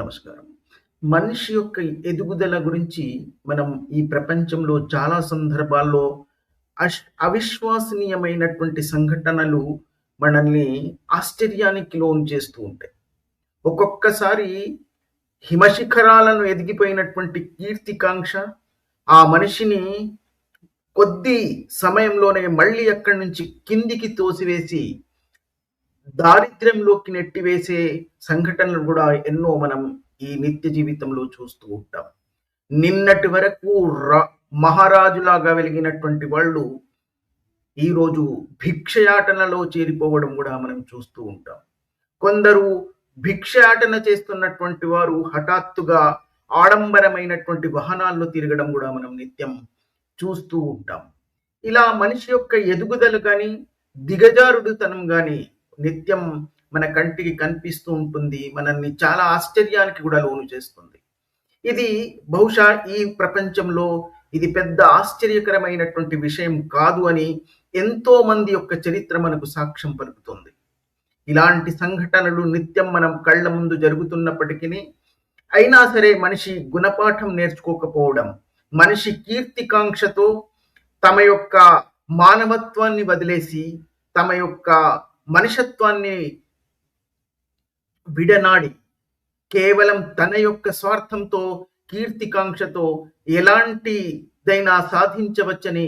నమస్కారం. మనిషి యొక్క ఎదుగుదల గురించి మనం ఈ ప్రపంచంలో చాలా సందర్భాల్లో అవిశ్వసనీయమైనటువంటి సంఘటనలు మనల్ని ఆశ్చర్యానికి లోను చేస్తూ ఉంటాయి. ఒక్కొక్కసారి హిమశిఖరాలను ఎదిగిపోయినటువంటి కీర్తికాంక్ష ఆ మనిషిని కొద్ది సమయంలోనే మళ్ళీ అక్కడి నుంచి కిందికి తోసివేసి దారిద్ర్యంలోకి నెట్టివేసే సంఘటనలు కూడా ఎన్నో మనం ఈ నిత్య జీవితంలో చూస్తూ ఉంటాం. నిన్నటి వరకు మహారాజులాగా వెలిగినటువంటి వాళ్ళు ఈరోజు భిక్షయాటనలో చేరిపోవడం కూడా మనం చూస్తూ ఉంటాం. కొందరు భిక్షయాటన చేస్తున్నటువంటి వారు హఠాత్తుగా ఆడంబరమైనటువంటి వాహనాల్లో తిరగడం కూడా మనం నిత్యం చూస్తూ ఉంటాం. ఇలా మనిషి యొక్క ఎదుగుదల కానీ దిగజారుడుతనం కానీ నిత్యం మన కంటికి కనిపిస్తూ ఉంటుంది. మనల్ని చాలా ఆశ్చర్యానికి కూడా లోను చేస్తుంది. ఇది బహుశా ఈ ప్రపంచంలో ఇది పెద్ద ఆశ్చర్యకరమైనటువంటి విషయం కాదు అని ఎంతో మంది యొక్క చరిత్ర మనకు సాక్ష్యం పలుకుతుంది. ఇలాంటి సంఘటనలు నిత్యం మనం కళ్ళ ముందు జరుగుతున్నప్పటికీ అయినా సరే మనిషి గుణపాఠం నేర్చుకోకపోవడం, మనిషి కీర్తికాంక్షతో తమ యొక్క మానవత్వాన్ని వదిలేసి తమ యొక్క మనుషత్వాన్ని విడనాడి కేవలం తన యొక్క స్వార్థంతో కీర్తికాంక్షతో ఎలాంటిదైనా సాధించవచ్చని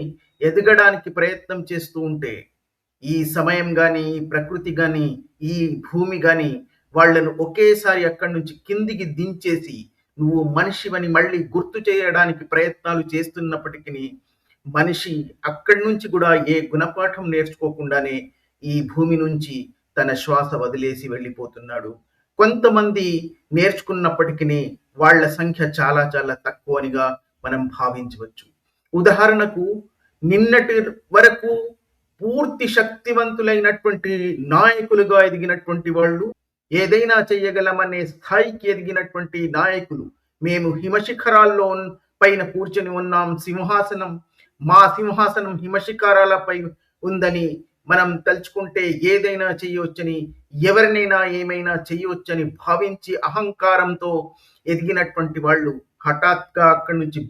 ఎదగడానికి ప్రయత్నం చేస్తూ ఉంటే ఈ సమయం కానీ ఈ ప్రకృతి కానీ ఈ భూమి కానీ వాళ్లను ఒకేసారి అక్కడి నుంచి కిందికి దించేసి నువ్వు మనిషివని మళ్ళీ గుర్తు చేయడానికి ప్రయత్నాలు చేస్తున్నప్పటికీ మనిషి అక్కడి నుంచి కూడా ఏ గుణపాఠం నేర్చుకోకుండానే ఈ భూమి నుంచి తన శ్వాస వదిలేసి వెళ్ళిపోతున్నాడు. కొంతమంది నేర్చుకున్నప్పటికీ వాళ్ళ సంఖ్య చాలా చాలా తక్కువనిగా మనం భావించవచ్చు. ఉదాహరణకు నిన్నటి వరకు పూర్తి శక్తివంతులైనటువంటి నాయకులుగా ఎదిగినటువంటి వాళ్ళు, ఏదైనా చేయగలమనే స్థాయికి ఎదిగినటువంటి నాయకులు, మేము హిమశిఖరాల్లో పైన కూర్చొని ఉన్నాం, మా సింహాసనం హిమశిఖరాలపై ఉందని మనం తలుచుకుంటే ఏదైనా చేయవచ్చని, ఎవరినైనా ఏమైనా చేయవచ్చని భావించి అహంకారంతో ఎదిగినటువంటి వాళ్ళు హఠాత్గా అక్కడి నుంచి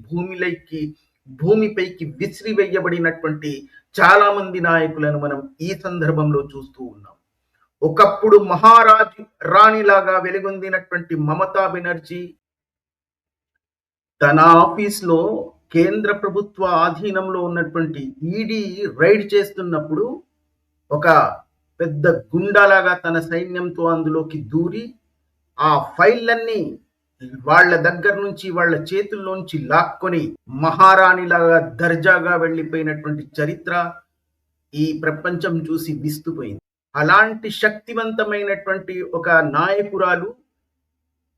భూమిపైకి విసిరివేయబడినటువంటి చాలా మంది నాయకులను మనం ఈ సందర్భంలో చూస్తూ ఉన్నాం. ఒకప్పుడు రాణిలాగా వెలుగొందినటువంటి మమతా బెనర్జీ తన ఆఫీస్లో కేంద్ర ప్రభుత్వ ఆధీనంలో ఉన్నటువంటి ఈడీ రైడ్ చేస్తున్నప్పుడు ఒక పెద్ద గుండాలాగా తన సైన్యంతో అందులోకి దూరి ఆ ఫైళ్ళన్నీ వాళ్ళ దగ్గర నుంచి వాళ్ళ చేతుల్లోంచి లాక్కొని మహారాణిలాగా దర్జాగా వెళ్ళిపోయినటువంటి చరిత్ర ఈ ప్రపంచం చూసి విస్తుపోయింది. అలాంటి శక్తివంతమైనటువంటి ఒక నాయకురాలు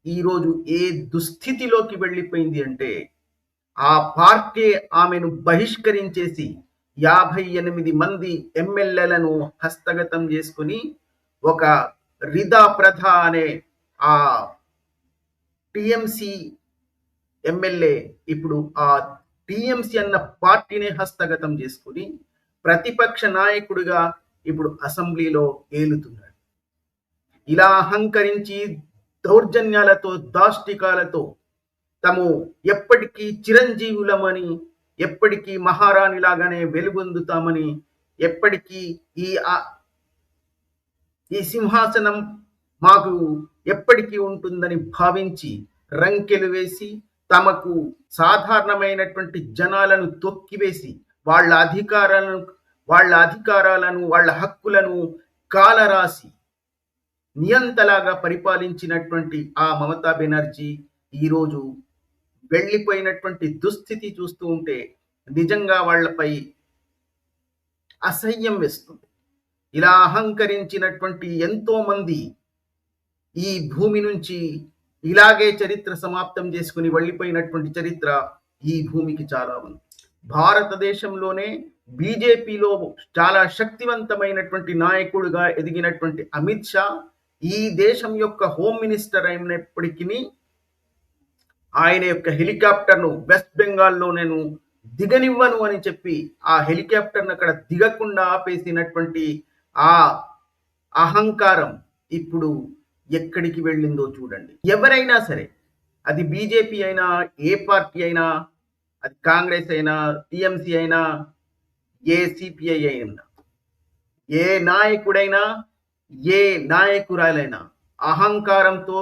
ఈరోజు ఏ దుస్థితిలోకి వెళ్ళిపోయింది అంటే ఆ పార్టీ ఆమెను బహిష్కరించేసి 58 మంది ఎమ్మెల్యేలను హస్తగతం చేసుకుని ఒక రిదా ప్రధ అనే ఆ టిఎంసి ఎమ్మెల్యే ఇప్పుడు ఆ టిఎంసి అన్న పార్టీని హస్తగతం చేసుకుని ప్రతిపక్ష నాయకుడిగా ఇప్పుడు అసెంబ్లీలో ఏలుతున్నాడు. ఇలా అహంకరించి దౌర్జన్యాలతో దాష్టికాలతో తాము ఎప్పటికీ చిరంజీవులమని, ఎప్పటికీ మహారాణిలాగానే వెలుగొందుతామని, ఎప్పటికీ ఈ సింహాసనం మాకు ఎప్పటికీ ఉంటుందని భావించి రంకెలు వేసి తమకు సాధారణమైనటువంటి జనాలను తొక్కివేసి వాళ్ళ అధికారాలను వాళ్ళ హక్కులను కాలరాసి నియంతలాగా పరిపాలించినటువంటి ఆ మమతా బెనర్జీ ఈరోజు వెళ్ళిపోయినటువంటి దుస్థితి చూస్తూ ఉంటే నిజంగా వాళ్లపై అసహ్యం వేస్తుంది. ఇలా అహంకరించినటువంటి ఎంతో మంది ఈ భూమి నుంచి ఇలాగే చరిత్ర సమాప్తం చేసుకుని వెళ్ళిపోయినటువంటి చరిత్ర ఈ భూమికి చాలా ఉంది. భారతదేశంలోనే బీజేపీలో చాలా శక్తివంతమైనటువంటి నాయకుడిగా ఎదిగినటువంటి అమిత్ షా ఈ దేశం యొక్క హోమ్ మినిస్టర్ అయినప్పటికీ ఆయన యొక్క హెలికాప్టర్ను వెస్ట్ బెంగాల్లో నేను దిగనివ్వను అని చెప్పి ఆ హెలికాప్టర్ను అక్కడ దిగకుండా ఆపేసినటువంటి ఆ అహంకారం ఇప్పుడు ఎక్కడికి వెళ్ళిందో చూడండి. ఎవరైనా సరే, అది బీజేపీ అయినా, ఏ పార్టీ అయినా, అది కాంగ్రెస్ అయినా, టీఎంసీ అయినా, ఏ సిపిఐ అయినా, ఏ నాయకుడైనా, ఏ నాయకురాలైనా అహంకారంతో,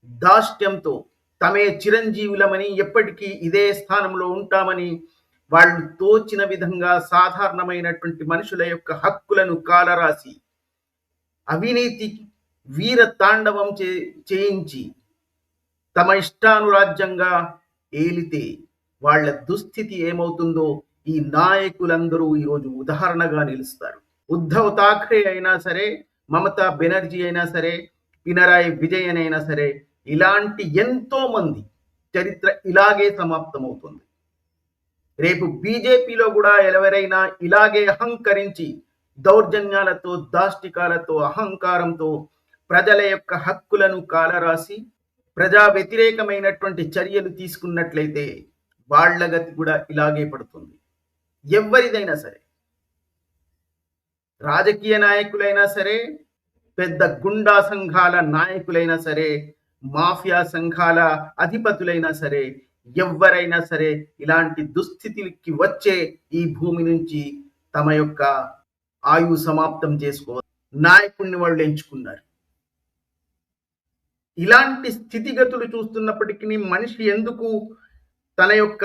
దాష్ట్యంతో తమే చిరంజీవులమని, ఎప్పటికీ ఇదే స్థానంలో ఉంటామని వాళ్ళు తోచిన విధంగా సాధారణమైనటువంటి మనుషుల యొక్క హక్కులను కాలరాసి అవినీతి వీర తాండవం చేయించి తమ ఇష్టానురాజ్యంగా ఏలితే వాళ్ళ దుస్థితి ఏమవుతుందో ఈ నాయకులందరూ ఈరోజు ఉదాహరణగా నిలుస్తారు. ఉద్ధవ్ ఠాక్రే అయినా సరే, మమతా బెనర్జీ అయినా సరే, పినరాయి విజయన్ అయినా సరే, ఇలాంటి ఎంతో మంది చరిత్ర ఇలాగే సమాప్తమవుతుంది. రేపు బీజేపీలో కూడా ఎవరైనా ఇలాగే అహంకరించి దౌర్జన్యాలతో, దాష్టికాలతో, అహంకారంతో ప్రజల యొక్క హక్కులను కాలరాసి ప్రజా వ్యతిరేకమైనటువంటి చర్యలు తీసుకున్నట్లయితే వాళ్ళ గతి కూడా ఇలాగే పడుతుంది. ఎవరిదైనా సరే, రాజకీయ నాయకులైనా సరే, పెద్ద గుండా సంఘాల నాయకులైనా సరే, మాఫియా సంఘాల అధిపతులైనా సరే, ఎవరైనా సరే ఇలాంటి దుస్థితికి వచ్చే ఈ భూమి నుంచి తమ యొక్క ఆయువు సమాప్తం చేసుకోవాలి. నాయకుడిని వాళ్ళు ఎంచుకున్నారు. ఇలాంటి స్థితిగతులు చూస్తున్నప్పటికీ మనిషి ఎందుకు తన యొక్క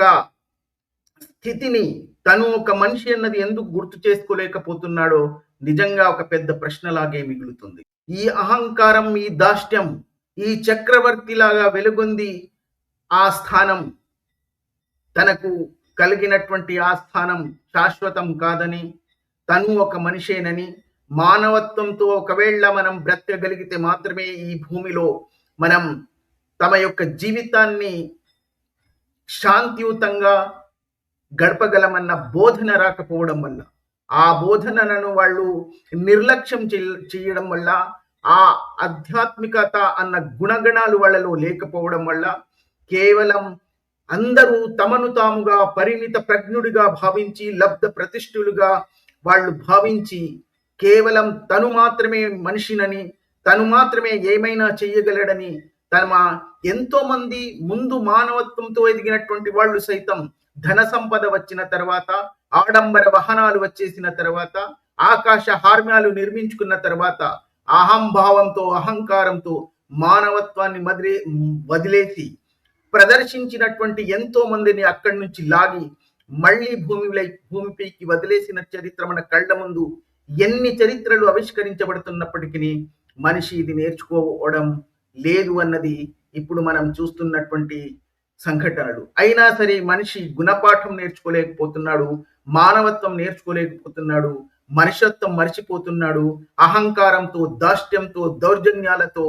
స్థితిని, తను ఒక మనిషి అన్నది ఎందుకు గుర్తు చేసుకోలేకపోతున్నాడో నిజంగా ఒక పెద్ద ప్రశ్నలాగే మిగులుతుంది. ఈ అహంకారం, ఈ దాష్ట్యం, ఈ చక్రవర్తిలాగా వెలుగొంది ఆ స్థానం, తనకు కలిగినటువంటి ఆ స్థానం శాశ్వతం కాదని, తను ఒక మనిషేనని, మానవత్వంతో ఒకవేళ మనం బ్రతకగలిగితే మాత్రమే ఈ భూమిలో మనం తమ యొక్క జీవితాన్ని శాంతియుతంగా గడపగలమన్న బోధన రాకపోవడం వల్ల, ఆ బోధనలను వాళ్ళు నిర్లక్ష్యం చేయడం వల్ల, ఆ ఆధ్యాత్మికత అన్న గుణగణాలు వాళ్ళలో లేకపోవడం వల్ల కేవలం అందరూ తమను తాముగా పరిమిత ప్రజ్ఞుడిగా భావించి, లబ్ధ ప్రతిష్ఠులుగా వాళ్ళు భావించి, కేవలం తను మాత్రమే మనిషినని, తను మాత్రమే ఏమైనా చెయ్యగలడని, ఎంతో మంది ముందు మానవత్వంతో ఎదిగినటువంటి వాళ్ళు సైతం ధన సంపద వచ్చిన తర్వాత, ఆడంబర వాహనాలు వచ్చేసిన తర్వాత, ఆకాశ హార్మ్యాలు నిర్మించుకున్న తర్వాత అహంభావంతో, అహంకారంతో మానవత్వాన్ని వదిలేసి ప్రదర్శించినటువంటి ఎంతో మందిని అక్కడి నుంచి లాగి మళ్ళీ భూమిపైకి వదిలేసిన చరిత్ర మన కళ్ళ ముందు ఎన్ని చరిత్రలు ఆవిష్కరించబడుతున్నప్పటికీ మనిషి ఇది నేర్చుకోవడం లేదు అన్నది ఇప్పుడు మనం చూస్తున్నటువంటి సంఘటనలు. అయినా సరే మనిషి గుణపాఠం నేర్చుకోలేకపోతున్నాడు, మానవత్వం నేర్చుకోలేకపోతున్నాడు, మనుషత్వం మర్చిపోతున్నాడు. అహంకారంతో, దాష్ట్యంతో, దౌర్జన్యాలతో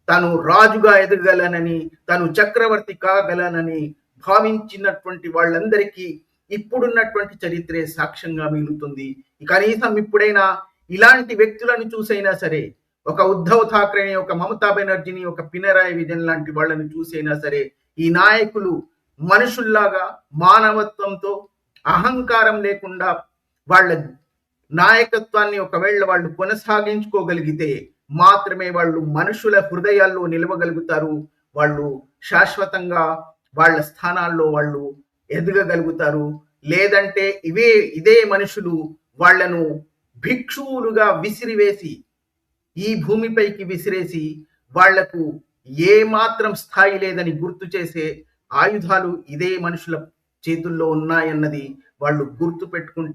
తను రాజుగా ఎదగలనని, తను చక్రవర్తి కాగలనని భావించినటువంటి వాళ్ళందరికీ ఇప్పుడున్నటువంటి చరిత్రే సాక్ష్యంగా మిగులుతుంది. కనీసం ఇప్పుడైనా ఇలాంటి వ్యక్తులను చూసైనా సరే, ఒక ఉద్ధవ్ ఠాక్రేని, ఒక మమతా బెనర్జీని, ఒక పినరాయి విజయన్ లాంటి వాళ్ళని చూసైనా సరే, ఈ నాయకులు మనుషుల్లాగా మానవత్వంతో, అహంకారం లేకుండా వాళ్ళ నాయకత్వాన్ని ఒకవేళ వాళ్ళు కొనసాగించుకోగలిగితే మాత్రమే వాళ్ళు మనుషుల హృదయాల్లో నిలవగలుగుతారు. వాళ్ళు శాశ్వతంగా వాళ్ళ స్థానాల్లో వాళ్ళు ఎదగగలుగుతారు. లేదంటే ఇదే మనుషులు వాళ్లను భిక్షువులుగా విసిరివేసి, ఈ భూమిపైకి విసిరేసి, వాళ్లకు ఏ మాత్రం స్థాయి లేదని గుర్తు చేసే ఆయుధాలు ఇదే మనుషుల చేతుల్లో ఉన్నాయన్నది వాళ్ళు గుర్తు పెట్టుకుంటే